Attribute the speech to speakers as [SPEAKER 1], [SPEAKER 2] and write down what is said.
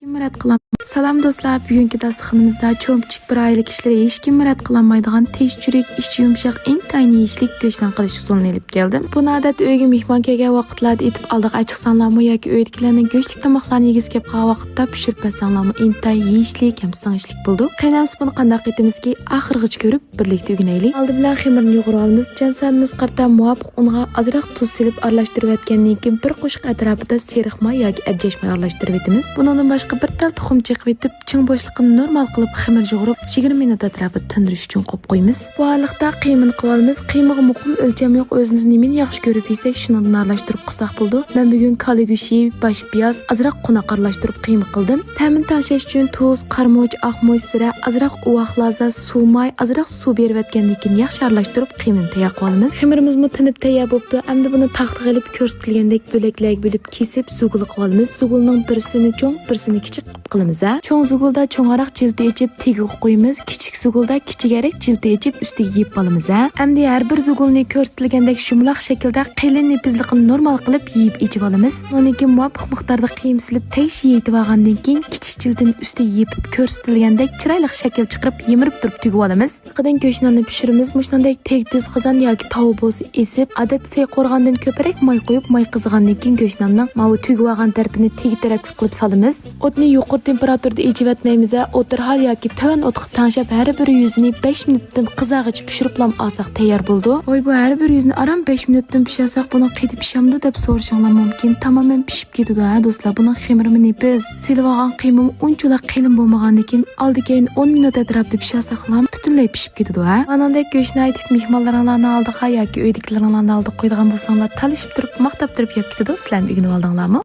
[SPEAKER 1] Murad qilaman. Salom do'stlar, bugungi dasturxonimizda cho'ng kichik bir oila kishilari hech kim murad qilolmaydigan tez churik, ichi yumshoq, intayin yeyishlik go'shtdan qilish usulini olib keldim. Buni odat uyga mehmon kelgan vaqtlarda etib oldiq achchiqsanlarmi yoki uydagilarning go'shtlik tomoqlarini yegiz kelib qolgan vaqtda pishirib bersanlarmi intayin yeyishlik ham singishlik bo'ldi. Qaynamiz buni qanday qilamiski, oxirigacha ko'rib birlikda o'rganaylik. Oldi bilan xamirni yo'g'ira olamiz. Jansanimiz qarta muvofiq unga ozroq tuz silib aralashtirib etgandan keyin bir qo'shiq atrofida seriqma yoki abjashma aralashtirib etamiz. Bundan boshqa bir tal tuxum chiqib etib, ching bo'shliqini normal qilib xamir yo'g'irib 20 minut atrofida tindirish uchun qo'yib qo'yamiz. Bu holatda qiymini qilib olamiz. Qiymiga muqim o'lcham yo'q, o'zimiz nimani yaxshi ko'rib yesak, shuni aralashtirib qilsak bo'ldi. Men bugun kali go'shti, bosh piyoz, ozroq qo'noq aralashtirib qiyma qildim. Ta'min tashlash uchun tuz, qarmoch, oqmoch, sira, ozroq uvoq laza, suv, may, ozroq suv berib etgandan keyin yaxshi aralashtirib qiymini tayyor qilamiz. Xamirimiz mutinib tayyor bo'ldi. Endi buni taxta qilib ko'rsatilgandek bo'laklarga bo'lib kesib zugul qilib olamiz. Zugulning birisini cho'ng, birisini kichik qilamiz. Cho'ng zugulda cho'ng'aroq jildi echib tegiga qo'yamiz. Kichik zugulda kichigarak jildi echib ustiga yeb olamiz. Endi har bir zugulni ko'rsatilgandek shumloq shaklda qalin ipizliqni normal qilib yeb ichib olamiz. Undan keyin muvofiq miqdorda qiyim silib taysh yetib olgandan keyin kichik jildini ustiga yepib ko'rsatilgandek chiroyli shakl chiqarib yemirib turib tugib olamiz. Qidan go'shtni pishiramiz. Mushundek teg tuz qozon yoki tovuq bo'lsa esib, odat say qo'rg'andan ko'proq may qo'yib, may qizigandan keyin go'shtni mavi tugib olgan tarafini teg tarafga qilib solamiz. O'tni yuqori temperaturada echib etmaymiz. O'tir hal yoki tavan o'tga tanshab har bir yuzini 5 minutdan qizarg'icha pishiriblam olsak tayyor bo'ldi. Voy bu har bir yuzni aram 5 minutdan pishirsak buni qaytib pishamdi deb so'rashinglar mumkin. Tamamen pishib ketadi ha do'stlar. Buning xamirini biz silib olgan qiymim unchalar qalin bo'lmagandan keyin oldi-keyin 10 minut atrofida pishirsak ham butunlay pishib ketadi ha. Manandek go'shtni aytib mehmonlaringlarni oldiga yoki uydagilarni oldiga qo'yadigan bo'lsanglar talishib turib, maqtab turib yeb ketadi. Sizlarni o'rganib oldinglarmi?